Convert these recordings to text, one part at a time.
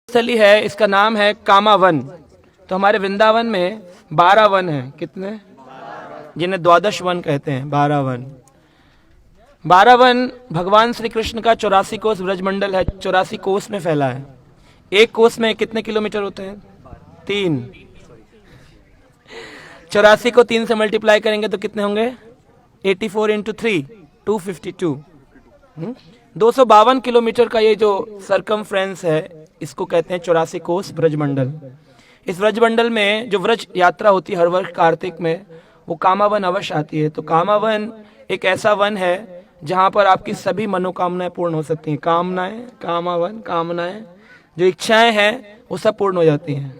स्थली है, इसका नाम है कामावन। तो हमारे वृंदावन में 12 वन हैं। कितने? जिन्हें द्वादश वन कहते हैं। 12 वन। 12 वन भगवान श्री कृष्ण का 84 कोस ब्रजमंडल है। 84 कोस में फैला है। एक कोस में कितने किलोमीटर होते हैं? 3। 84 को 3 से मल्टीप्लाई करेंगे तो कितने होंगे? 84 इंटू 3 252। 252 किलोमीटर का ये जो सरकमफ्रेंस है, इसको कहते हैं 84 कोस ब्रजमंडल। इस ब्रजमंडल में जो व्रज यात्रा होती है हर वर्ष कार्तिक में, वो कामावन अवश्य आती है। तो कामावन एक ऐसा वन है जहां पर आपकी सभी मनोकामनाएं पूर्ण हो सकती हैं। कामनाएं, कामावन, कामनाएं, जो इच्छाएं हैं वो सब पूर्ण हो जाती हैं।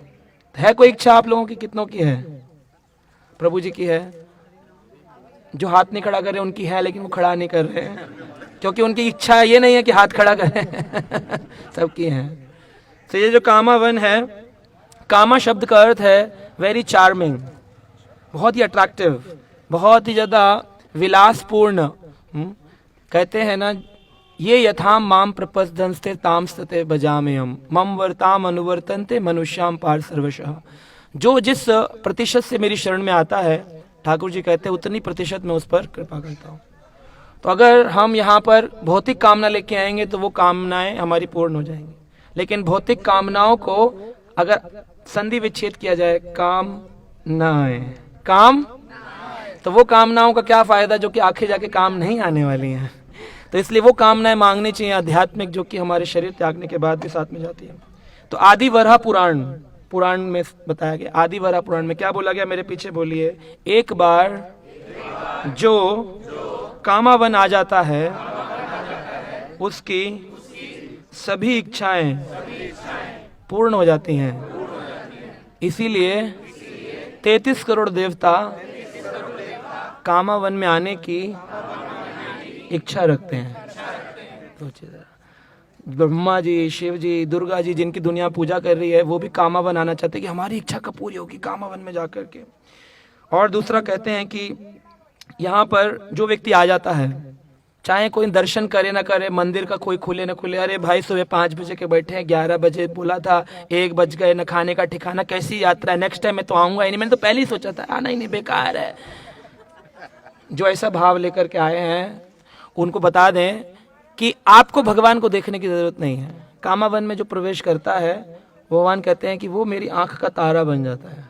है कोई इच्छा आप लोगों की? कितनों की है? प्रभु जी की है। जो हाथ नहीं खड़ा कर रहे उनकी है, लेकिन वो खड़ा नहीं कर रहे हैं क्योंकि उनकी इच्छा ये नहीं है कि हाथ खड़ा करें। सबकी है। तो ये जो कामावन है, कामा शब्द का अर्थ है वेरी चार्मिंग, बहुत ही अट्रैक्टिव, बहुत ही ज्यादा विलासपूर्ण। कहते हैं ना, ये यथाम माम प्रपस्दंस्ते तामस्ते बजामे हम मम वर्ताम अनुवर्तनते मनुष्याम पार सर्वशः। जो जिस प्रतिशत से मेरी शरण में आता है, ठाकुर जी कहते हैं उतनी प्रतिशत में उस पर कृपा करता हूँ। तो अगर हम यहाँ पर भौतिक कामना लेके आएंगे तो वो कामनाएं हमारी पूर्ण हो जाएंगी। लेकिन भौतिक कामनाओं को अगर संधि विच्छेद किया जाए, काम, तो वो कामनाओं का क्या फायदा जो कि आखिर जाके काम नहीं आने वाली हैं। तो इसलिए वो कामनाएं मांगनी चाहिए आध्यात्मिक, जो कि हमारे शरीर त्यागने के बाद भी साथ में जाती है। तो आदि वराह पुराण में बताया गया। आदि वराह पुराण में क्या बोला गया? मेरे पीछे बोलिए। एक बार जो कामावन आ जाता है उसकी सभी इच्छाएं पूर्ण हो जाती हैं। इसीलिए 33 करोड़ देवता कामावन में आने की इच्छा रखते हैं। ब्रह्मा जी, शिव जी, दुर्गा जी, जिनकी दुनिया पूजा कर रही है, वो भी कामावन आना चाहते हैं कि हमारी इच्छा कब पूरी होगी कामावन में जाकर के। और दूसरा कहते हैं कि यहाँ पर जो व्यक्ति आ जाता है, चाहे कोई दर्शन करे ना करे, मंदिर का कोई खुले ना खुले, अरे भाई सुबह 5 बजे के बैठे हैं, 11 बजे बोला था, 1 बज गए, न खाने का ठिकाना, कैसी यात्रा है, नेक्स्ट टाइम मैं तो आऊंगा ही नहीं, मैंने तो पहले ही सोचा था आना ही नहीं, बेकार है। जो ऐसा भाव लेकर के आए हैं उनको बता दें कि आपको भगवान को देखने की जरूरत नहीं है। कामावन में जो प्रवेश करता है, भगवान कहते हैं कि वो मेरी आंख का तारा बन जाता है।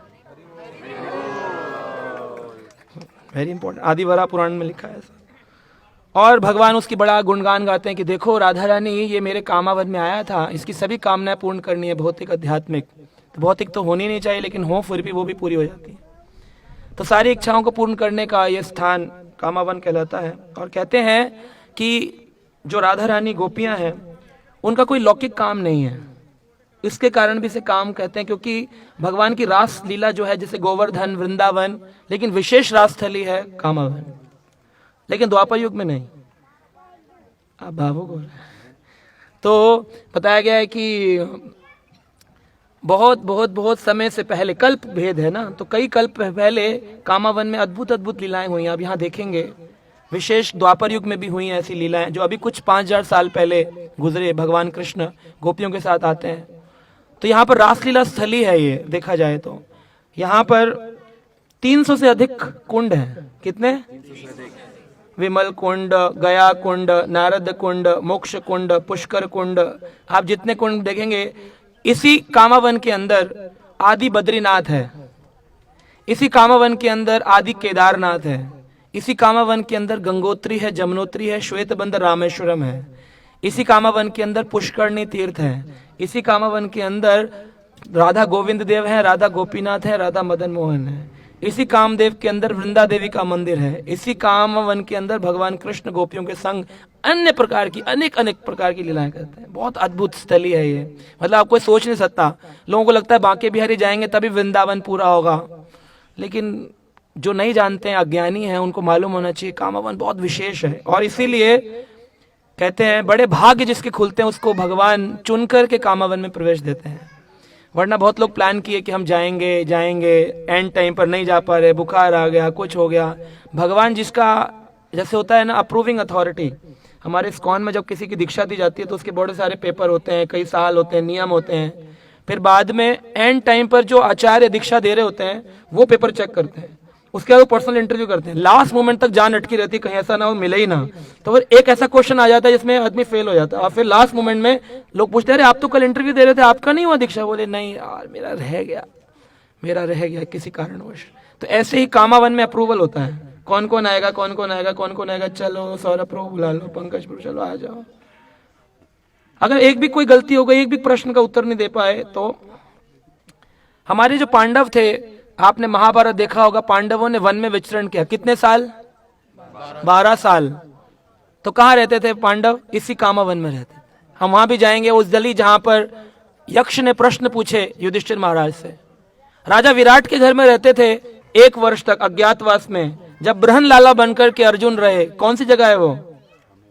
वेरी इंपॉर्टेंट, आदि वराह पुराण में लिखा है ऐसा। और भगवान उसकी बड़ा गुणगान गाते हैं कि देखो राधा रानी, ये मेरे कामावन में आया था, इसकी सभी कामनाएं पूर्ण करनी है, भौतिक आध्यात्मिक। तो भौतिक तो होनी नहीं चाहिए, लेकिन हो फिर भी वो भी पूरी हो जाती है। तो सारी इच्छाओं को पूर्ण करने का ये स्थान कामावन कहलाता है। और कहते हैं कि जो राधा रानी गोपियां हैं, उनका कोई लौकिक काम नहीं है। इसके कारण भी इसे काम कहते हैं, क्योंकि भगवान की रास लीला जो है, जैसे गोवर्धन, वृंदावन, लेकिन विशेष रास स्थली है कामावन। लेकिन द्वापर युग में नहीं। आप भावुक हो रहे हैं। तो बताया गया है कि बहुत बहुत बहुत समय से पहले, कल्प भेद है ना, तो कई कल्प पहले कामावन में अद्भुत अद्भुत लीलाएं हुई। आप यहाँ देखेंगे विशेष द्वापर युग में भी हुई ऐसी लीलाएं, जो अभी कुछ 5000 साल पहले गुजरे। भगवान कृष्ण गोपियों के साथ आते हैं। तो यहाँ पर रासलीला स्थली है ये, देखा जाए तो यहाँ पर 300 से अधिक कुंड हैं। कितने? विमल कुंड, गया कुंड, नारद कुंड, मोक्ष कुंड, पुष्कर कुंड, आप जितने कुंड देखेंगे। इसी कामावन के अंदर आदि बद्रीनाथ है, इसी कामावन के अंदर आदि केदारनाथ है, इसी कामावन के अंदर गंगोत्री है, जमुनोत्री है, श्वेतबंदर रामेश्वरम है, इसी कामावन के अंदर पुष्करणी तीर्थ है, इसी कामावन के अंदर राधा गोविंद देव है, राधा गोपीनाथ है, राधा मदन मोहन है, इसी कामदेव के अंदर वृंदा देवी का मंदिर है, इसी कामवन के अंदर भगवान कृष्ण गोपियों के संग अन्य प्रकार की अनेक प्रकार की लीलाएं करते हैं। बहुत अद्भुत स्थली है ये, मतलब आप कोई सोच नहीं सकता। लोगों को लगता है बांके बिहारी जाएंगे तभी वृंदावन पूरा होगा, लेकिन जो नहीं जानते हैं, अज्ञानी हैं, उनको मालूम होना चाहिए कामावन बहुत विशेष है। और इसीलिए कहते हैं बड़े भाग्य जिसके खुलते हैं, उसको भगवान चुन करके कामावन में प्रवेश देते हैं। वरना बहुत लोग प्लान किए कि हम जाएंगे एंड टाइम पर नहीं जा पा रहे, बुखार आ गया, कुछ हो गया। भगवान जिसका, जैसे होता है ना अप्रूविंग अथॉरिटी, हमारे इस्कॉन में जब किसी की दीक्षा दी जाती है तो उसके बड़े सारे पेपर होते हैं, कई साल होते हैं, नियम होते हैं। फिर बाद में एंड टाइम पर जो आचार्य दीक्षा दे रहे होते हैं वो पेपर चेक करते हैं, उसके बाद वो पर्सनल इंटरव्यू करते हैं। लास्ट मोमेंट तक जान अटकी रहती है, कहीं ऐसा ना हो मिले ही ना, तो फिर एक ऐसा क्वेश्चन आ जाता है जिसमें आदमी फेल हो जाता है, और फिर लास्ट मोमेंट में लोग पूछते हैं अरे आप तो कल इंटरव्यू दे रहे थे, आपका नहीं हुआ दीक्षा? बोले नहीं यार मेरा रह गया किसी कारणवश। तो ऐसे ही कामावन में अप्रूवल होता है, कौन कौन आएगा, कौन कौन आएगा, कौन कौन आएगा, चलो सौरभ प्रभु बुला लो, पंकज प्रभु चलो आ जाओ। अगर एक भी कोई गलती हो गई, एक भी प्रश्न का उत्तर नहीं दे पाए तो हमारे जो पांडव थे, आपने महाभारत देखा होगा, पांडवों ने वन में विचरण किया, कितने साल? 12 साल। तो कहाँ रहते थे पांडव? इसी कामावन में रहते थे। हम वहां भी जाएंगे, उस गली जहां पर यक्ष ने प्रश्न पूछे युधिष्ठिर महाराज से। राजा विराट के घर में रहते थे 1 वर्ष तक अज्ञातवास में, जब बृहन लाला बनकर के अर्जुन रहे। कौन सी जगह है वो?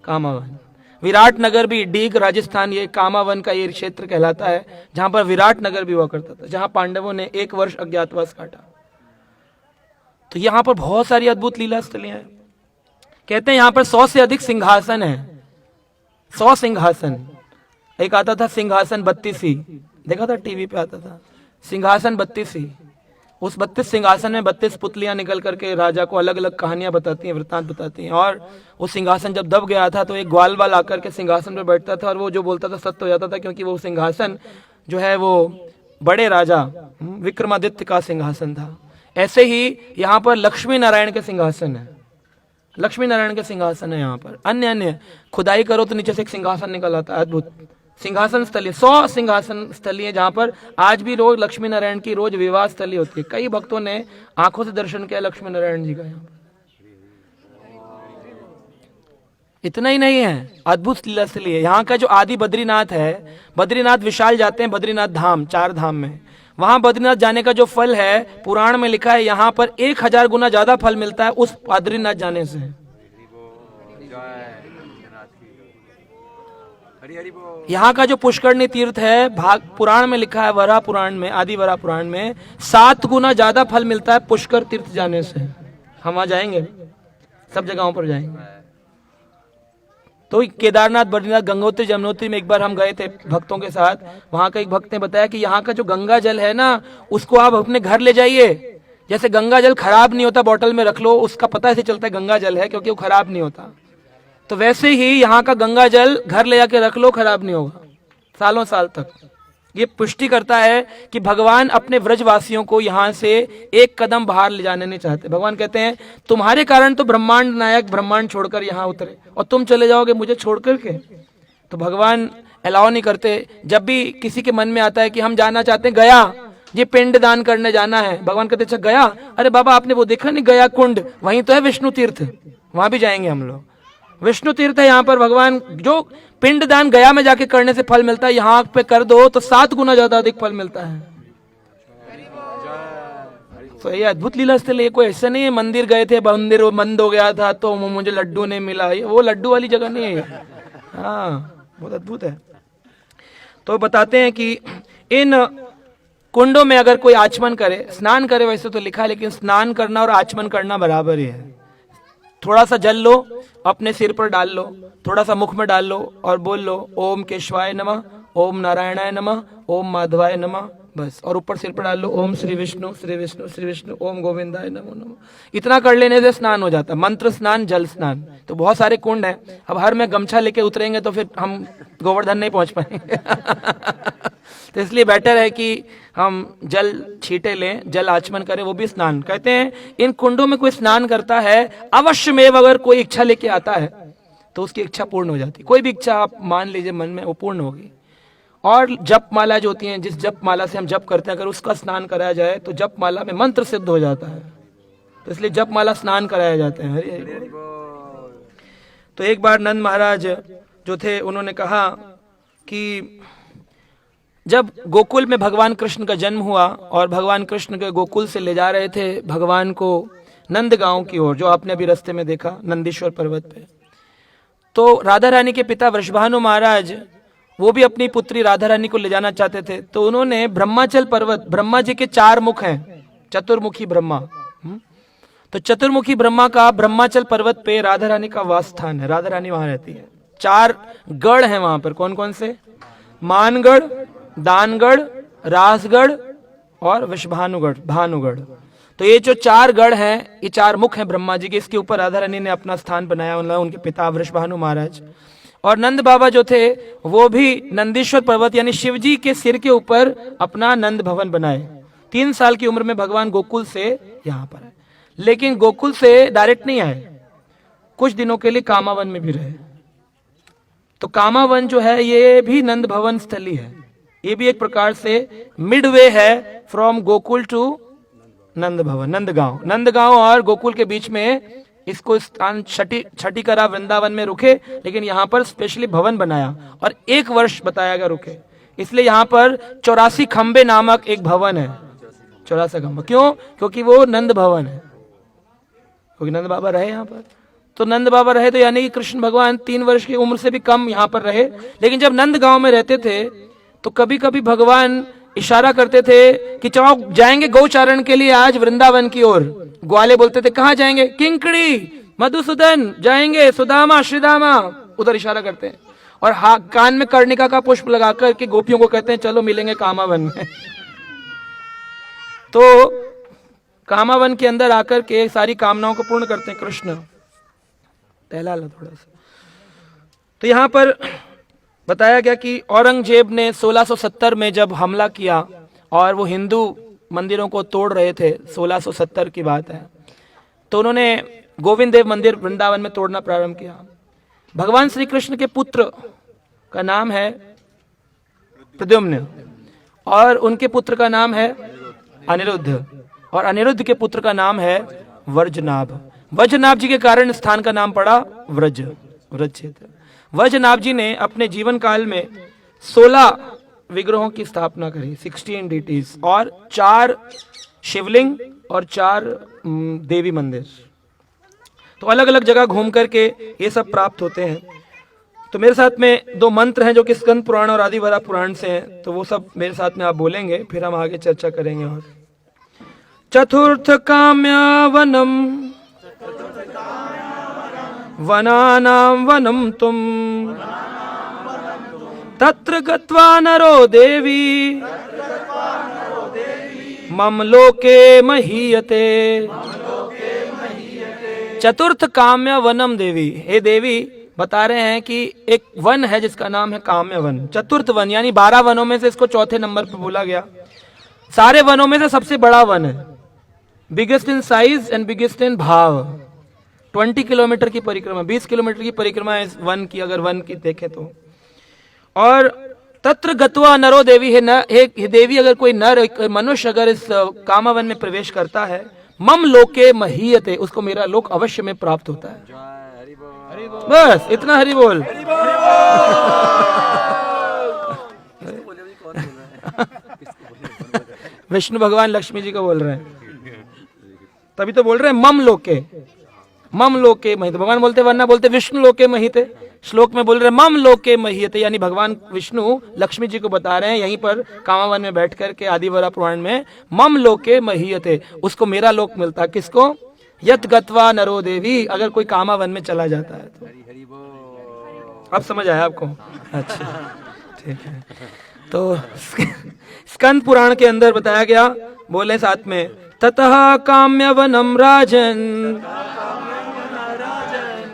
कामावन। विराट नगर भी, डीग राजस्थान, ये कामावन का ये क्षेत्र कहलाता है, जहां पर विराट नगर भी हुआ करता था, जहां पांडवों ने 1 वर्ष अज्ञातवास काटा। तो यहां पर बहुत सारी अद्भुत लीला स्थलियां हैं। कहते हैं यहां पर 100 से अधिक सिंहासन है, 100 सिंहासन। एक आता था सिंहासन 32, देखा था टीवी पे आता था, सिंहासन 32। उस 32 सिंहासन में 32 पुतलियां निकल करके राजा को अलग अलग कहानियां बताती हैं, वृत्तांत बताती हैं। और वो सिंहासन जब दब गया था तो एक ग्वालवाल आकर के सिंहासन पर बैठता था, और वो जो बोलता था सत्य हो जाता था, क्योंकि वो सिंहासन जो है वो बड़े राजा विक्रमादित्य का सिंहासन था। ऐसे ही यहाँ पर लक्ष्मी नारायण के सिंहासन है, लक्ष्मी नारायण के सिंहासन है। यहाँ पर अन्य खुदाई करो तो नीचे से एक सिंहासन निकल आता है, अद्भुत सिंहासन स्थली, 100 सिंहासन स्थली है, जहां पर आज भी रोज लक्ष्मी नारायण की रोज विवाह स्थली होती है। कई भक्तों ने आंखों से दर्शन किया लक्ष्मी नारायण जी का। यहाँ पर इतना ही नहीं है, अद्भुत लीला स्थली है। यहाँ का जो आदि बद्रीनाथ है, बद्रीनाथ विशाल जाते हैं बद्रीनाथ धाम, 4 धाम में, वहां बद्रीनाथ जाने का जो फल है, पुराण में लिखा है यहाँ पर 1000 गुना ज्यादा फल मिलता है उस बद्रीनाथ जाने से। यहाँ का जो पुष्करणी तीर्थ है, भाग पुराण में लिखा है, वराह पुराण में, आदि वराह पुराण में 7 गुना ज्यादा फल मिलता है पुष्कर तीर्थ जाने से। हम वहां जाएंगे, सब जगहों पर जाएंगे। तो केदारनाथ, बद्रीनाथ, गंगोत्री, जमुनोत्री में एक बार हम गए थे भक्तों के साथ। वहां का एक भक्त ने बताया कि यहाँ का जो गंगा जल है ना, उसको आप अपने घर ले जाइए। जैसे गंगा जल खराब नहीं होता, बोतल में रख लो, उसका पता ऐसे चलता है गंगा जल है, क्योंकि वो खराब नहीं होता। तो वैसे ही यहाँ का गंगा जल घर ले जाके रख लो, खराब नहीं होगा सालों साल तक। ये पुष्टि करता है कि भगवान अपने व्रजवासियों को यहाँ से एक कदम बाहर ले जाने नहीं चाहते। भगवान कहते हैं तुम्हारे कारण तो ब्रह्मांड नायक ब्रह्मांड छोड़कर यहाँ उतरे, और तुम चले जाओगे मुझे छोड़ करके। तो भगवान अलाउ नहीं करते। जब भी किसी के मन में आता है कि हम जाना चाहते हैं गया, ये पिंड दान करने जाना है, भगवान कहते अच्छा गया, अरे बाबा आपने वो देखा नहीं गया कुंड, वहीं तो है विष्णु तीर्थ, वहां भी जाएंगे हम लोग। विष्णु तीर्थ है यहाँ पर। भगवान जो पिंड दान गया में जाके करने से फल मिलता है, यहाँ पे कर दो तो 7 गुना ज्यादा अधिक फल मिलता है। तो ये अद्भुत लीला स्थल है। कोई ऐसा नहीं है मंदिर गए थे, मंदिर बंद हो गया था तो मुझे लड्डू नहीं मिला, वो लड्डू वाली जगह नहीं है। हाँ, बहुत अद्भुत है। तो बताते हैं कि इन कुंडों में अगर कोई आचमन करे, स्नान करे, वैसे तो लिखा है, लेकिन स्नान करना और आचमन करना बराबर ही है। थोड़ा सा जल लो, अपने सिर पर डाल लो, थोड़ा सा मुख में डाल लो और बोल लो ओम केशवाय नमः, ओम नारायणाय नमः, ओम माधवाय नमः, बस। और ऊपर सिर पर डाल लो ओम श्री विष्णु श्री विष्णु श्री विष्णु, ओम गोविंदाय नमो नमः। इतना कर लेने से स्नान हो जाता है। मंत्र स्नान, जल स्नान। तो बहुत सारे कुंड हैं। अब हर में गमछा लेके उतरेंगे तो फिर हम गोवर्धन नहीं पहुंच पाएंगे। तो इसलिए बेटर है कि हम जल छींटे लें, जल आचमन करें, वो भी स्नान। कहते हैं इन कुंडों में कोई स्नान करता है, अवश्य में अगर कोई इच्छा लेके आता है तो उसकी इच्छा पूर्ण हो जाती है। कोई भी इच्छा आप मान लीजिए मन में, वो पूर्ण होगी। और जप माला जो होती है, जिस जप माला से हम जप करते हैं, अगर उसका स्नान कराया जाए तो जप माला में मंत्र सिद्ध हो जाता है। तो इसलिए जप माला स्नान कराया जाते हैं। हरि हरि। तो एक बार नंद महाराज जो थे उन्होंने कहा कि जब गोकुल में भगवान कृष्ण का जन्म हुआ और भगवान कृष्ण के गोकुल से ले जा रहे थे भगवान को नंदगांव की ओर, जो आपने अभी रास्ते में देखा नंदीश्वर पर्वत पे, तो राधा रानी के पिता वृषभानु महाराज वो भी अपनी पुत्री राधा रानी को ले जाना चाहते थे। तो उन्होंने ब्रह्माचल पर्वत, ब्रह्मा जी के 4 मुख हैं, चतुर्मुखी ब्रह्मा, तो चतुर्मुखी ब्रह्मा का ब्रह्माचल पर्वत पे राधा रानी का वास स्थान है। राधा रानी वहां रहती है। 4 गढ़ हैं वहां पर। कौन कौन से? मानगढ़, दानगढ़, रासगढ़ और विश्वभानुगढ़, भानुगढ़। तो ये जो 4 गढ़ हैं, ये 4 मुख हैं ब्रह्मा जी के। इसके ऊपर राधा रानी ने अपना स्थान बनाया, उनके पिता वृषभानु महाराज। और नंद बाबा जो थे वो भी नंदीश्वर पर्वत यानी शिव जी के सिर के ऊपर अपना नंद भवन बनाए। 3 साल की उम्र में भगवान गोकुल से यहाँ पर आए, लेकिन गोकुल से डायरेक्ट नहीं आए, कुछ दिनों के लिए कामावन में भी रहे। तो कामावन जो है ये भी नंद भवन स्थली है, ये भी एक प्रकार से मिडवे है फ्रॉम गोकुल टू नंद भवन, नंदगांव। नंदगांव और गोकुल के बीच में इसको स्थान छठी करा वृंदावन में रुके, लेकिन यहाँ पर स्पेशली भवन बनाया और 1 वर्ष बताया गया रुके। इसलिए यहाँ पर 84 खंबे नामक एक भवन है। 84 खंबे क्यों? क्योंकि वो नंद भवन है, क्योंकि नंद बाबा रहे यहाँ पर। तो नंद बाबा रहे तो यानी कि कृष्ण भगवान 3 वर्ष की उम्र से भी कम यहाँ पर रहे। लेकिन जब नंद गांव में रहते थे तो कभी कभी भगवान इशारा करते थे कि चलो जाएंगे गौचारण के लिए आज वृंदावन की ओर। ग्वाले बोलते थे कहाँ जाएंगे? किंकड़ी, मधुसूदन जाएंगे, सुदामा, श्रीदामा, उधर इशारा करते हैं। और कान में कर्णिका का पुष्प लगाकर के गोपियों को कहते हैं चलो मिलेंगे कामावन में। तो कामावन के अंदर आकर के सारी कामनाओं को पूर्ण करते हैं कृष्ण। टहला लो थोड़ा सा। तो यहाँ पर बताया गया कि औरंगजेब ने 1670 में जब हमला किया और वो हिंदू मंदिरों को तोड़ रहे थे, 1670 की बात है, तो उन्होंने गोविंद देव मंदिर वृंदावन में तोड़ना प्रारंभ किया। भगवान श्री कृष्ण के पुत्र का नाम है प्रद्युम्न और उनके पुत्र का नाम है अनिरुद्ध, और अनिरुद्ध के पुत्र का नाम है वज्रनाभ। वज्रनाभ जी के कारण स्थान का नाम पड़ा व्रज, व्रज क्षेत्र। वज्रनाभ जी ने अपने जीवन काल में 16 विग्रहों की स्थापना करी, 16 डीटीज, और 4 शिवलिंग और 4 देवी मंदिर। तो अलग अलग जगह घूम करके ये सब प्राप्त होते हैं। तो मेरे साथ में 2 मंत्र हैं जो कि स्कंद पुराण और आदिवरा पुराण से हैं, तो वो सब मेरे साथ में आप बोलेंगे, फिर हम आगे चर्चा करेंगे। और चतुर्थ काम्यावनम वनानां वनं तुम तत्र गत्वा नरो देवी मम लोके महीयते। चतुर्थ काम्य वनम देवी, हे देवी बता रहे हैं कि एक वन है जिसका नाम है काम्य वन, चतुर्थ वन, यानी 12 वनों में से इसको चौथे नंबर पर बोला गया। सारे वनों में से सबसे बड़ा वन है, biggest in size and biggest in भाव। 20 किलोमीटर की परिक्रमा, 20 किलोमीटर की परिक्रमा है इस वन की, अगर वन की देखें तो। और तत्र गत्वा नरो देवी, हे देवी, अगर कोई नर मनुष्य अगर इस कामावन में प्रवेश करता है, मम लोके महीयते, उसको मेरा लोक अवश्य में प्राप्त होता है। बस इतना हरि बोल। विष्णु भगवान लक्ष्मी जी को बोल रहे हैं, तभी तो बोल रहे हैं मम लोके, मम लोके महीते। भगवान बोलते वरना बोलते विष्णु लोके महीते, श्लोक में बोल रहे मम लोके महीते, यानी भगवान विष्णु लक्ष्मी जी को बता रहे हैं यहीं पर कामावन में बैठ करके आदिवरा पुराण में, मम लोके महीयते, उसको मेरा लोक मिलता है। किसको? यत गत्वा नरो देवी, अगर कोई कामावन में चला जाता है तो। अब समझ आया आपको? अच्छा ठीक है। तो स्कंद पुराण के अंदर बताया गया, बोले साथ में, ततः काम्यवनम राजन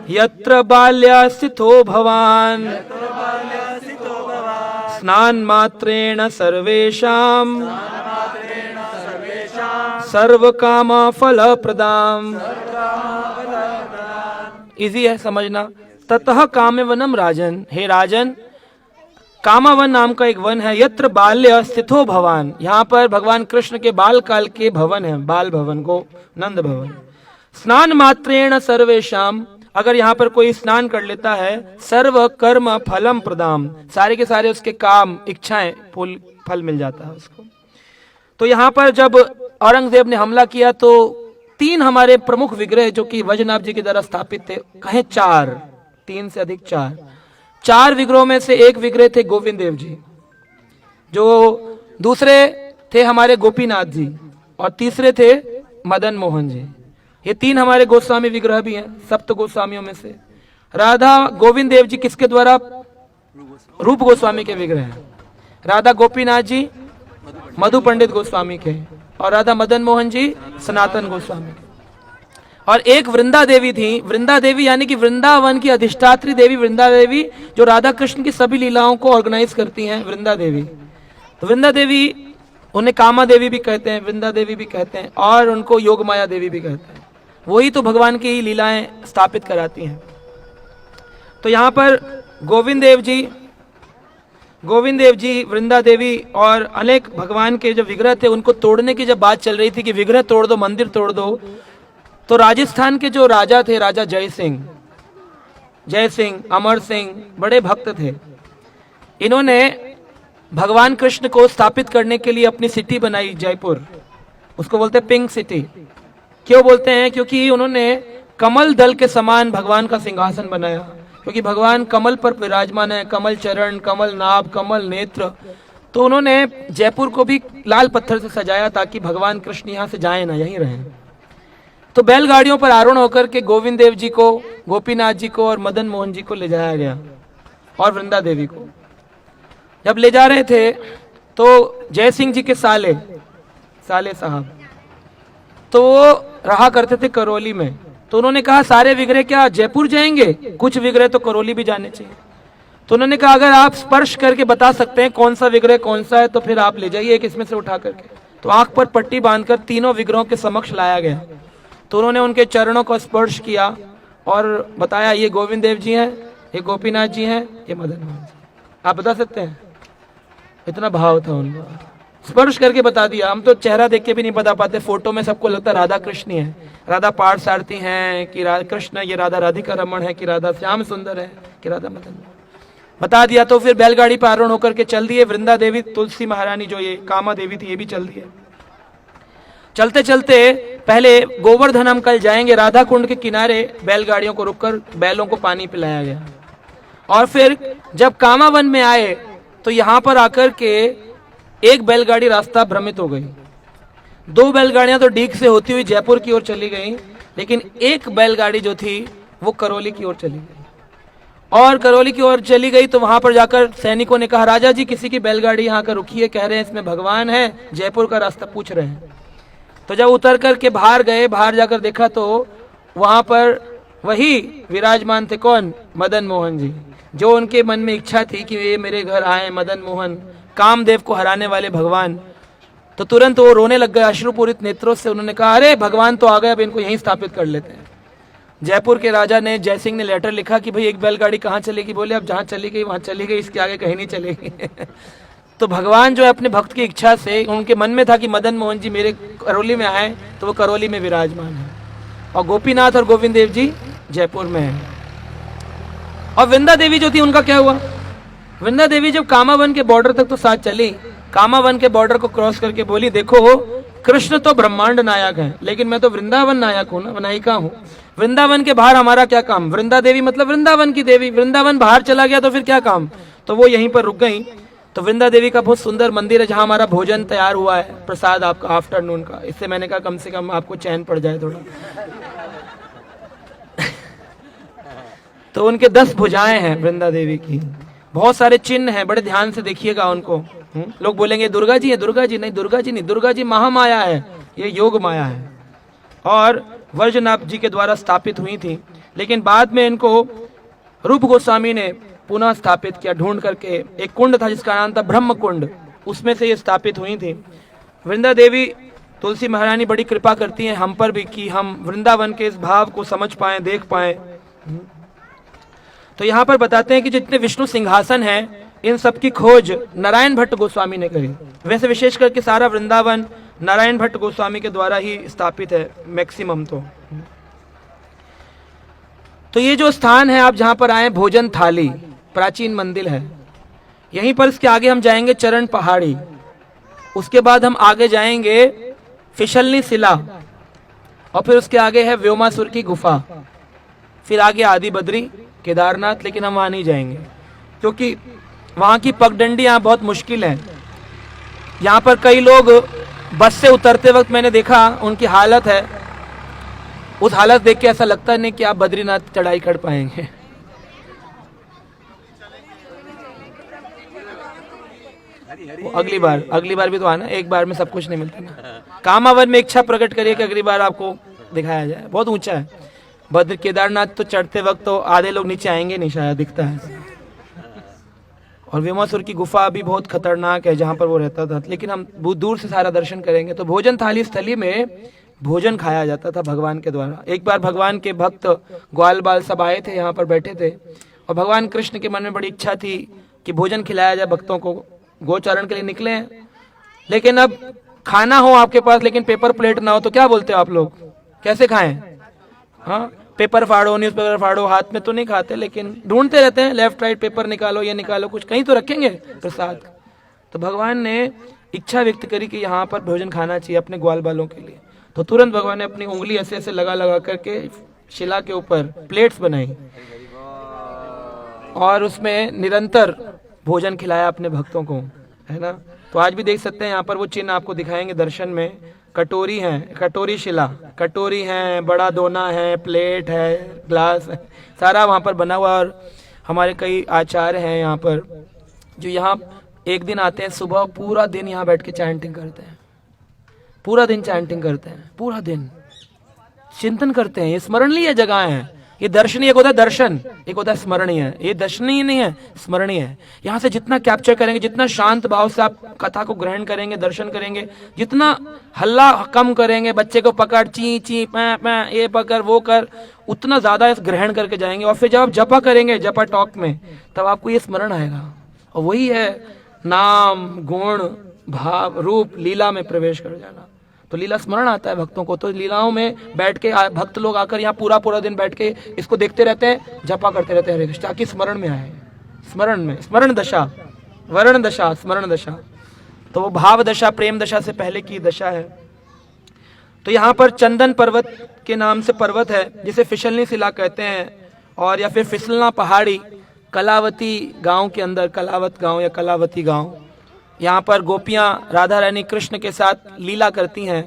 यत्र बाल्यास्थितो भवान स्नान मात्रेण सर्वेषां सर्व काम फल प्रदाम। इजी है समझना। ततः काम्यवनम राजन, हे राजन, कामावन नाम का एक वन है, यत्र बाल्य स्थितो भवान, यहाँ पर भगवान कृष्ण के बाल काल के भवन है, बाल भवन को नंद भवन। स्नान मात्रेण सर्वेषाम, अगर यहाँ पर कोई स्नान कर लेता है, सर्व कर्म फलम प्रदाम, सारे के सारे उसके काम इच्छाएं फल मिल जाता है उसको। तो यहाँ पर जब औरंगजेब ने हमला किया तो 3 हमारे प्रमुख विग्रह जो कि वज्रनाभ जी के द्वारा स्थापित थे, कहें 4, 3 से अधिक 4 विग्रहों में से एक विग्रह थे गोविंद देव जी, जो दूसरे थे हमारे गोपीनाथ जी, और तीसरे थे मदन मोहन जी। ये 3 हमारे गोस्वामी विग्रह भी हैं, सप्त गोस्वामियों में से। राधा गोविंद देव जी किसके द्वारा? रूप गोस्वामी के विग्रह हैं। राधा गोपीनाथ जी मधु पंडित गोस्वामी के, और राधा मदन मोहन जी सनातन गोस्वामी के। और एक वृंदा देवी थी, वृंदा देवी यानी कि वृंदावन की अधिष्ठात्री देवी वृंदा देवी, जो राधा कृष्ण की सभी लीलाओं को ऑर्गेनाइज करती हैं, वृंदा देवी। तो वृंदा देवी, उन्हें कामा देवी भी कहते हैं, वृंदा देवी भी कहते हैं, और उनको योग माया देवी भी कहते हैं। वही तो भगवान की लीलाएं स्थापित कराती हैं। तो यहाँ पर गोविंद देव जी, वृंदा देवी और अनेक भगवान के जो विग्रह थे उनको तोड़ने की जब बात चल रही थी कि विग्रह तोड़ दो, मंदिर तोड़ दो, तो राजस्थान के जो राजा थे, राजा जय सिंह, अमर सिंह, बड़े भक्त थे। इन्होंने भगवान कृष्ण को स्थापित करने के लिए अपनी सिटी बनाई, जयपुर। उसको बोलते हैं पिंक सिटी। क्यों बोलते हैं? क्योंकि उन्होंने कमल दल के समान भगवान का सिंहासन बनाया, क्योंकि भगवान कमल पर विराजमान है, कमल चरण, कमल नाभ, कमल नेत्र। तो उन्होंने जयपुर को भी लाल पत्थर से सजाया ताकि भगवान कृष्ण यहाँ से जाए ना, यहीं रहें। तो बैलगाड़ियों पर आरूढ़ होकर के गोविंद देव जी को, गोपीनाथ जी को और मदन मोहन जी को ले जाया गया, और वृंदा देवी को। जब ले जा रहे थे तो जय सिंह जी के साले साहब, तो वो रहा करते थे करौली में। तो उन्होंने कहा सारे विग्रह क्या जयपुर जाएंगे? कुछ विग्रह तो करौली भी जाने चाहिए। तो उन्होंने कहा अगर आप स्पर्श करके बता सकते हैं कौन सा विग्रह कौन सा है तो फिर आप ले जाइए एक इसमें से उठा करके। तो आंख पर पट्टी बांधकर तीनों विग्रहों के समक्ष लाया गया। तो उन्होंने उनके चरणों को स्पर्श किया और बताया ये गोविंद देव जी हैं, ये गोपीनाथ जी हैं, ये मदन मोहन जी। आप बता सकते हैं? इतना भाव था उनका, स्पर्श करके बता दिया। हम तो चेहरा देख के भी नहीं बता पाते, फोटो में सबको लगता है राधा कृष्ण ही है, राधा पार्थ सारथी हैं कि कृष्ण, ये राधा राधिका रमण है कि राधा श्याम सुंदर है कि राधा मदन, बता दिया। तो फिर बैलगाड़ी पर आरोहण होकर के चल दिए। वृंदा देवी, तुलसी महारानी जो ये कामा देवी थी, ये भी चल दिए। चलते चलते पहले गोवर्धन हम कल जाएंगे, राधा कुंड के किनारे बैलगाड़ियों को रुककर बैलों को पानी पिलाया गया। और फिर जब कामावन में आए तो यहाँ पर आकर के एक बैलगाड़ी रास्ता भ्रमित हो गई। दो बैलगाड़ियां तो डीग से होती हुई जयपुर की ओर चली गई, लेकिन एक बैलगाड़ी जो थी वो करौली की ओर चली गई। और करौली की ओर चली गई तो वहां पर जाकर सैनिकों ने कहा राजा जी किसी की बैलगाड़ी यहाँ कर रुकी है, कह रहे हैं इसमें भगवान है, जयपुर का रास्ता पूछ रहे हैं। तो जब उतर करके बाहर गए, बाहर जाकर देखा तो वहां पर वही विराजमान थे। कौन? मदन मोहन जी, जो उनके मन में इच्छा थी कि ये मेरे घर आए, मदन मोहन, कामदेव को हराने वाले भगवान। तो तुरंत वो रोने लग गए अश्रुपूरित नेत्रों से। उन्होंने कहा अरे भगवान तो आ गए, अब इनको यहीं स्थापित कर लेते हैं। जयपुर के राजा ने, जय सिंह ने लेटर लिखा कि भाई एक बैलगाड़ी कहाँ चलेगी? बोले अब जहाँ चली गई वहां चली गई, इसके आगे कहीं नहीं चलेगी। तो भगवान जो है अपने भक्त की इच्छा से, उनके मन में था कि मदन मोहन जी मेरे करौली में आए, तो वो करौली में विराजमान है, और गोपीनाथ और गोविंद देव जी जयपुर में है। और वृंदा देवी जो थी उनका क्या हुआ? वृंदा देवी जब कामावन के बॉर्डर तक तो साथ चली, कामावन के बॉर्डर को क्रॉस करके बोली देखो कृष्ण तो ब्रह्मांड नायक है, लेकिन मैं तो वृंदावन नायक हूँ ना, नायिका हूँ। वृंदावन के बाहर हमारा क्या काम? वृंदा देवी मतलब वृंदावन की देवी, वृंदावन बाहर चला गया तो फिर क्या काम? तो वो यहीं पर रुक गई। तो वृंदा देवी का बहुत सुंदर मंदिर है जहाँ हमारा भोजन तैयार हुआ है, प्रसाद आपका आफ्टरनून का। इससे मैंने कहा कम से कम आपको चैन पड़ जाए थोड़ा। तो उनके 10 भुजाएं हैं वृंदा देवी की, बहुत सारे चिन्ह हैं, बड़े ध्यान से देखिएगा उनको। लोग बोलेंगे दुर्गा जी है, दुर्गा जी नहीं, दुर्गा जी नहीं, दुर्गा जी महामाया है, ये योग माया है। और वर्जनाभ जी के द्वारा स्थापित हुई थी, लेकिन बाद में इनको रूप गोस्वामी ने पुनः स्थापित किया ढूंढ करके। एक कुंड था जिसका नाम था ब्रह्म कुंड, उसमें से ये स्थापित हुई थी। वृंदा देवी, तुलसी महारानी बड़ी कृपा करती हैं हम पर भी कि हम वृंदावन के इस भाव को समझ पाए, देख पाए। तो यहाँ पर बताते हैं कि जितने विष्णु सिंहासन हैं इन सब की खोज नारायण भट्ट गोस्वामी ने करी। वैसे विशेष करके सारा वृंदावन नारायण भट्ट गोस्वामी के द्वारा ही स्थापित है मैक्सिमम। तो ये जो स्थान है आप जहाँ पर आए, भोजन थाली प्राचीन मंदिर है, यहीं पर इसके आगे हम जाएंगे चरण पहाड़ी, उसके बाद हम आगे जाएंगे फिसलनी शिला, और फिर उसके आगे है व्योमासुर की गुफा, फिर आगे आदि बद्री केदारनाथ। लेकिन हम वहां नहीं जाएंगे क्योंकि वहां की पगडंडी यहाँ बहुत मुश्किल है। यहाँ पर कई लोग बस से उतरते वक्त मैंने देखा उनकी हालत है, उस हालत देख के ऐसा लगता नहीं कि आप बद्रीनाथ चढ़ाई कर पाएंगे। वो अगली बार भी तो आना, एक बार में सब कुछ नहीं मिलता ना। कामावन में इच्छा प्रकट करिए कि अगली बार आपको दिखाया जाए। बहुत ऊंचा है बद्र केदारनाथ, तो चढ़ते वक्त तो आधे लोग नीचे आएंगे नहीं शायद, दिखता है। और विमासुर की गुफा भी बहुत खतरनाक है जहाँ पर वो रहता था, लेकिन हम बहुत दूर से सारा दर्शन करेंगे। तो भोजन थाली स्थली में भोजन खाया जाता था भगवान के द्वारा। एक बार भगवान के भक्त ग्वाल बाल सब आए थे, यहाँ पर बैठे थे, और भगवान कृष्ण के मन में बड़ी इच्छा थी कि भोजन खिलाया जाए भक्तों को। गोचारण के लिए निकले हैं, लेकिन अब खाना हो आपके पास लेकिन पेपर प्लेट ना हो तो क्या बोलते हो आप लोग, कैसे खाएं? हाँ, पेपर फाड़ो, न्यूज़पेपर फाड़ो, हाथ में तो नहीं खाते, लेकिन ढूंढते रहते हैं लेफ्ट राइट, पेपर निकालो, ये निकालो, कुछ कहीं तो रखेंगे प्रसाद। तो भगवान ने इच्छा व्यक्त करी कि यहाँ पर भोजन खाना चाहिए अपने ग्वाल बालों के लिए। तो तुरंत भगवान ने अपनी उंगली ऐसे ऐसे लगा करके शिला के ऊपर प्लेट्स बनाई और उसमें निरंतर भोजन खिलाया अपने भक्तों को, है ना। तो आज भी देख सकते हैं यहाँ पर वो चिन्ह आपको दिखाएंगे दर्शन में। कटोरी है, कटोरी शिला, कटोरी है, बड़ा दोना है, प्लेट है, ग्लास है, सारा वहाँ पर बना हुआ। और हमारे कई आचार्य हैं यहाँ पर जो यहाँ एक दिन आते हैं, सुबह पूरा दिन यहाँ बैठ के चैंटिंग करते हैं, पूरा दिन चैंटिंग करते हैं, पूरा दिन चिंतन करते हैं। ये स्मरणीय जगह है, ये दर्शनीय, एक होता है दर्शन, एक होता है स्मरणीय। ये दर्शनीय नहीं है, स्मरणीय है। यहाँ से जितना कैप्चर करेंगे, जितना शांत भाव से आप कथा को ग्रहण करेंगे, दर्शन करेंगे, जितना हल्ला कम करेंगे, बच्चे को पकड़ ची ची पै पै ये पकड़ वो कर, उतना ज्यादा इस ग्रहण करके जाएंगे। और फिर जब आप जपा करेंगे, जपा टॉक में, तब आपको ये स्मरण आएगा। और वही है नाम गुण भाव रूप लीला में प्रवेश कर जाना। तो लीला स्मरण आता है भक्तों को। तो लीलाओं में बैठ के भक्त लोग आकर यहाँ पूरा दिन बैठ के इसको देखते रहते हैं, जपा करते रहते हैं हरे कृष्ण, ताकि स्मरण में आए, स्मरण में, स्मरण दशा, वर्ण दशा, स्मरण दशा। तो वो भाव दशा प्रेम दशा से पहले की दशा है। तो यहाँ पर चंदन पर्वत के नाम से पर्वत है जिसे फिसलनी शिला कहते हैं, और या फिर फिसलना पहाड़ी, कलावती गांव के अंदर, कलावत गांव या कलावती गांव, यहाँ पर गोपियां राधा रानी कृष्ण के साथ लीला करती हैं।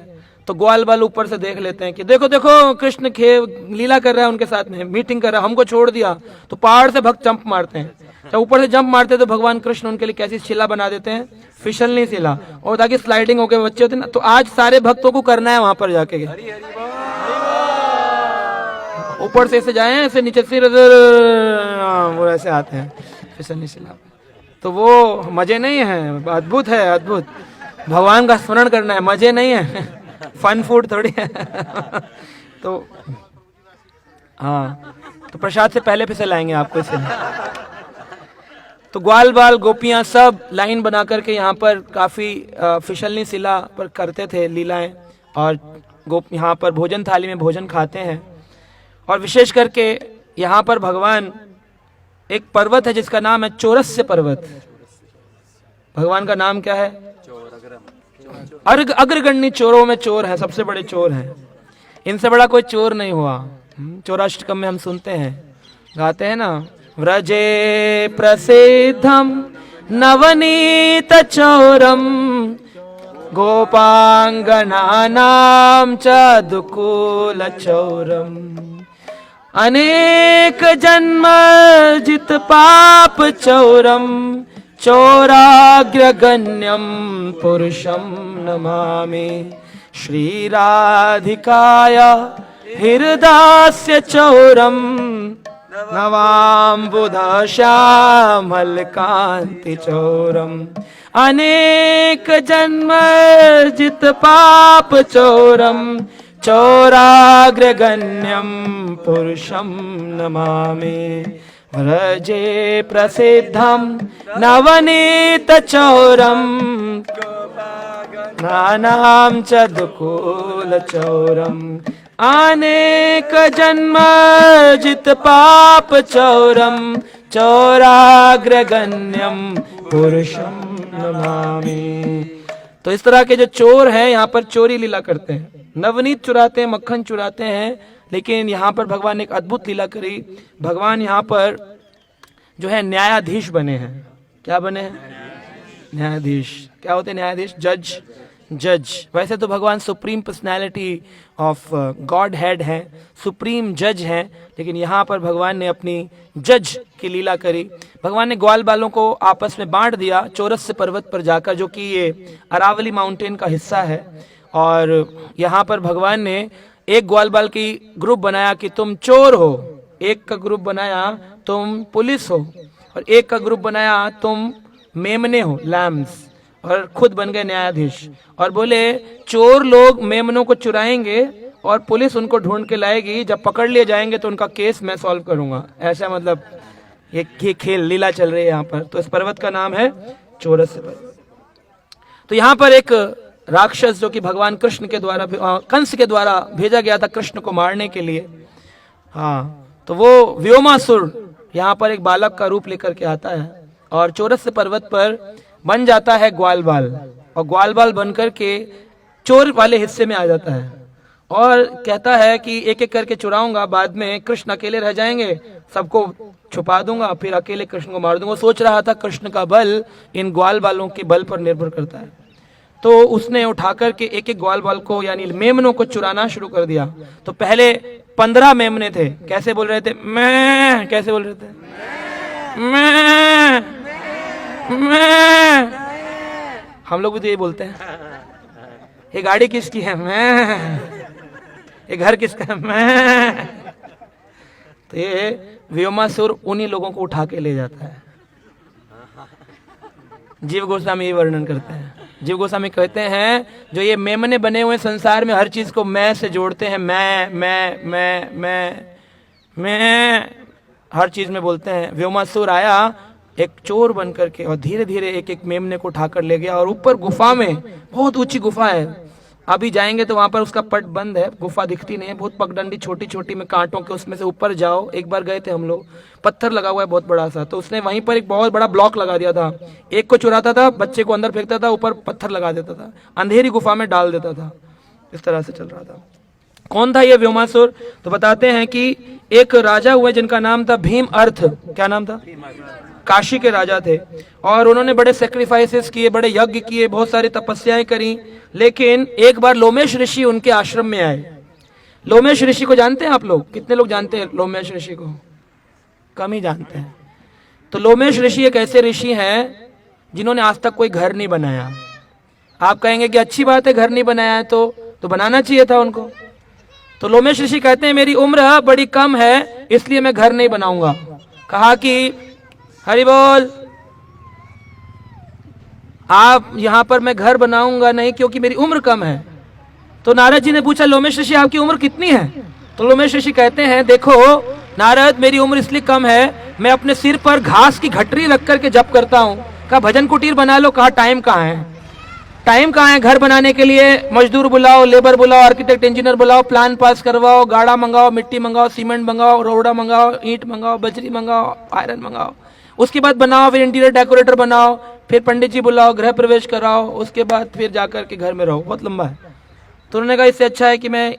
तो ग्वाल बाल ऊपर से देख लेते हैं कि देखो देखो कृष्ण लीला कर रहा है उनके साथ में, मीटिंग कर रहा है, हमको छोड़ दिया। तो पहाड़ से भक्त जंप मारते हैं, जब ऊपर से जंप मारते हैं तो भगवान कृष्ण उनके लिए कैसी शिला बना देते हैं, फिसलनी शिला, और ताकि स्लाइडिंग होकर बच्चे होते हैं ना। तो आज सारे भक्तों को करना है वहां पर जाके, ऊपर से ऐसे जाए, ऐसे नीचे से वो ऐसे आते हैं फिसलनी शिला। तो वो मजे नहीं है, अद्भुत है, अद्भुत। भगवान का स्मरण करना है, मजे नहीं है, फन फूड थोड़ी है। तो हाँ, तो प्रसाद से पहले फिसल आएंगे आपको इसे। तो ग्वाल बाल गोपियां सब लाइन बना करके यहाँ पर काफी फिसलनी शिला पर करते थे लीलाएं, और यहाँ पर भोजन थाली में भोजन खाते हैं। और विशेष करके यहाँ पर भगवान, एक पर्वत है जिसका नाम है चौरस्य पर्वत। भगवान का नाम क्या है? अग्रगण्य चोरों में चोर है, सबसे बड़े चोर हैं, इनसे बड़ा कोई चोर नहीं हुआ। चौराष्टकम में हम सुनते हैं, गाते हैं ना, व्रजे प्रसिद्धम नवनीत चौरम गोपांगनानाम च दुकूल चौरम अनेक जन्म जित पाप चौरम चौराग्रगण्यम पुरुषम नमामि श्री राधिकाय हृदास्य चौरम नवाम्बुधा श्यामल कांति चौरम अनेक जन्म जित पाप चौरम चौराग्रगण्यम पुरुषम नमामि व्रजे प्रसिद्धम नवनीत चौरम नानाम च दुकूल चौरम अनेक जन्म जित पाप चौरम चौराग्रगण्यम पुरुषम नमामि। तो इस तरह के जो चोर हैं यहाँ पर चोरी लीला करते हैं, नवनीत चुराते हैं, मक्खन चुराते हैं। लेकिन यहाँ पर भगवान ने एक अद्भुत लीला करी। भगवान यहाँ पर जो है न्यायाधीश बने हैं। क्या बने हैं? न्यायाधीश। क्या होते हैं न्यायाधीश? जज। जज। वैसे तो भगवान supreme personality of God head हैं, सुप्रीम जज हैं, लेकिन यहाँ पर भगवान ने अपनी जज की लीला करी। भगवान ने ग्वाल बालों को आपस में बांट दिया चौरस पर्वत पर जाकर, जो कि ये अरावली माउंटेन का हिस्सा है। और यहाँ पर भगवान ने एक ग्वाल बाल की ग्रुप बनाया कि तुम चोर हो, एक का ग्रुप बनाया तुम पुलिस हो, और एक का ग्रुप बनाया तुम मेमने हो, लैम्स, और खुद बन गए न्यायाधीश। और बोले चोर लोग मेमनों को चुराएंगे और पुलिस उनको ढूंढ के लाएगी, जब पकड़ लिए जाएंगे तो उनका केस मैं सॉल्व करूंगा। ऐसा मतलब ये खेल लीला चल रही है यहाँ पर। तो इस पर्वत का नाम है चौरस पर्वत। तो यहाँ पर एक राक्षस जो कि भगवान कृष्ण के द्वारा, कंस के द्वारा भेजा गया था कृष्ण को मारने के लिए, हाँ, तो वो व्योमासुर यहाँ पर एक बालक का रूप लेकर के आता है और चौरस पर्वत पर बन जाता है ग्वाल बाल, और ग्वाल बाल बनकर के चोर वाले हिस्से में आ जाता है और कहता है कि एक एक करके चुराऊंगा, बाद में कृष्ण अकेले रह जाएंगे, सबको छुपा दूंगा, फिर अकेले कृष्ण को मार दूंगा। सोच रहा था कृष्ण का बल इन ग्वाल बालों के बल पर निर्भर करता है। तो उसने उठाकर के एक एक ग्वाल बाल को यानी मेमनों को चुराना शुरू कर दिया। तो पहले 15 मेमने थे, कैसे बोल रहे थे? मैं। कैसे बोल रहे थे? मैं। हम लोग भी तो यही बोलते हैं। ये गाड़ी किसकी है? मैं। ये घर किसका है? मैं। तो ये व्योमासुर उन्हीं लोगों को उठा के ले जाता है। जीव गोस्वामी ये वर्णन करते हैं। जीव गोस्वामी कहते हैं जो ये मेमने बने हुए संसार में हर चीज को मैं से जोड़ते हैं, मैं हर चीज में बोलते हैं। व्योमासुर आया एक चोर बन करके और धीरे धीरे एक एक मेमने को उठाकर ले गया और ऊपर गुफा में, बहुत ऊंची गुफा है, अभी जाएंगे तो वहां पर उसका पट बंद है, गुफा दिखती नहीं है, बहुत पगडंडी छोटी छोटी में कांटों के, उसमें से ऊपर जाओ। एक बार गए थे हम लोग, पत्थर लगा हुआ है बहुत बड़ा सा, तो उसने वहीं पर एक बहुत बड़ा ब्लॉक लगा दिया था। एक को चुराता था, बच्चे को अंदर फेंकता था, ऊपर पत्थर लगा देता था, अंधेरी गुफा में डाल देता था। इस तरह से चल रहा था। कौन था ये व्योमासुर? तो बताते हैं कि एक राजा हुए जिनका नाम था भीम अर्थ। क्या नाम था? काशी के राजा थे और उन्होंने बड़े सेक्रीफाइसेस किए, बड़े यज्ञ किए, बहुत सारी तपस्याएं करी। लेकिन एक बार लोमेश ऋषि उनके आश्रम में आए। लोमेश ऋषि को जानते हैं आप लोग? कितने लोग जानते हैं लोमेश ऋषि को? कम ही जानते हैं। तो लोमेश ऋषि एक ऐसे ऋषि हैं जिन्होंने आज तक कोई घर नहीं बनाया। आप कहेंगे कि अच्छी बात है घर नहीं बनाया है, तो बनाना चाहिए था उनको। तो लोमेश ऋषि कहते हैं मेरी उम्र बड़ी कम है इसलिए मैं घर नहीं बनाऊंगा। कहा कि हरि बोल, आप यहां पर मैं घर बनाऊंगा नहीं क्योंकि मेरी उम्र कम है। तो नारद जी ने पूछा लोमेश ऋषि आपकी उम्र कितनी है? तो लोमेश ऋषि कहते हैं देखो नारद, मेरी उम्र इसलिए कम है, मैं अपने सिर पर घास की घटरी रख करके जप करता हूं। कहा भजन कुटीर बना लो। कहा टाइम कहाँ है? टाइम कहाँ है घर बनाने के लिए? मजदूर बुलाओ, लेबर बुलाओ, आर्किटेक्ट इंजीनियर बुलाओ, प्लान पास करवाओ, गाड़ा मंगाओ, मिट्टी मंगाओ, सीमेंट मंगाओ, रोड़ा मंगाओ, ईंट मंगाओ, बजरी मंगाओ, आयरन मंगाओ, उसके बाद बनाओ, फिर इंटीरियर डेकोरेटर बनाओ, फिर पंडित जी बुलाओ, गृह प्रवेश कराओ, उसके बाद फिर जाकर के घर में रहो। बहुत लंबा है। तो उन्होंने कहा इससे अच्छा है कि मैं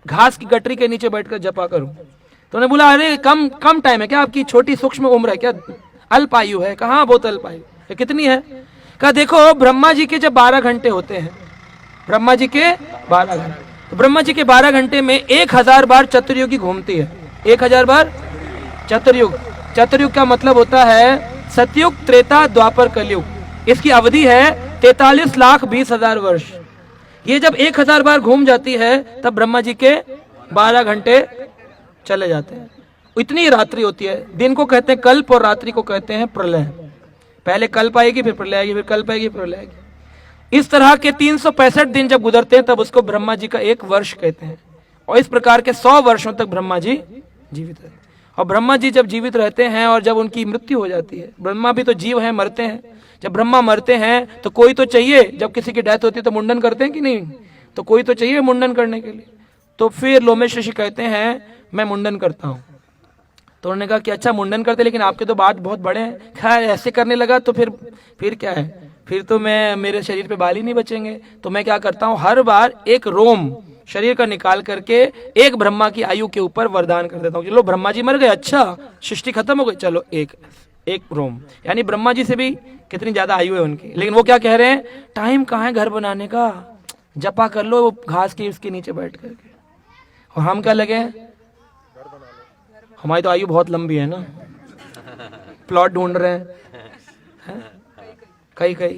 घास की गटरी के नीचे बैठकर जपा करूं। तो उन्होंने बोला अरे कम टाइम है क्या? आपकी छोटी सूक्ष्म उम्र है क्या? अल्प आयु है? कहा बहुत अल्प आयु। कितनी है? कहा देखो ब्रह्मा जी के जब 12 घंटे होते हैं, ब्रह्मा जी के 12 घंटे, तो ब्रह्मा जी के 12 घंटे में 1000 बार चतुर्युगी घूमती है। 1000 बार चतुर्युग। चतुर्युग का मतलब होता है सतयुग, त्रेता, द्वापर, कलयुग। इसकी अवधि है 43,20,000 वर्ष। ये जब 1000 बार घूम जाती है तब ब्रह्मा जी के 12 घंटे चले जाते हैं। इतनी रात्रि होती है। दिन को कहते हैं कल्प और रात्रि को कहते हैं प्रलय। पहले कल्प आएगी, फिर प्रलय आएगी, फिर कल्प आएगी, प्रलय आएगी। इस तरह के 365 दिन जब गुजरते हैं तब उसको ब्रह्मा जी का एक वर्ष कहते हैं। और इस प्रकार के 100 वर्षों तक ब्रह्मा जी जीवित रहते हैं। और ब्रह्मा जी जब जीवित रहते हैं और जब उनकी मृत्यु हो जाती है, ब्रह्मा भी तो जीव हैं, मरते हैं। जब ब्रह्मा मरते हैं तो कोई तो चाहिए, जब किसी की डेथ होती है तो मुंडन करते हैं कि नहीं? तो कोई तो चाहिए मुंडन करने के लिए। तो फिर लोमेश ऋषि कहते हैं मैं मुंडन करता हूँ। तो उन्होंने कहा कि अच्छा मुंडन करते, लेकिन आपके तो बाल बहुत बड़े हैं। खैर ऐसे करने लगा तो फिर क्या है, फिर तो मेरे शरीर पे बाल ही नहीं बचेंगे। तो मैं क्या करता हूँ, हर बार एक रोम शरीर का निकाल करके एक ब्रह्मा की आयु के ऊपर वरदान कर देता हूँ। चलो ब्रह्मा जी मर गए, अच्छा सृष्टि खत्म हो गई, चलो एक रोम, यानी ब्रह्मा जी से भी कितनी ज्यादा आयु है उनकी। लेकिन वो क्या कह रहे हैं, टाइम कहाँ है घर बनाने का, जपा कर लो वो घास की उसके नीचे बैठ करके। और हम क्या लगे, हमारी तो आयु बहुत लंबी है ना, प्लॉट ढूंढ रहे हैं कई कई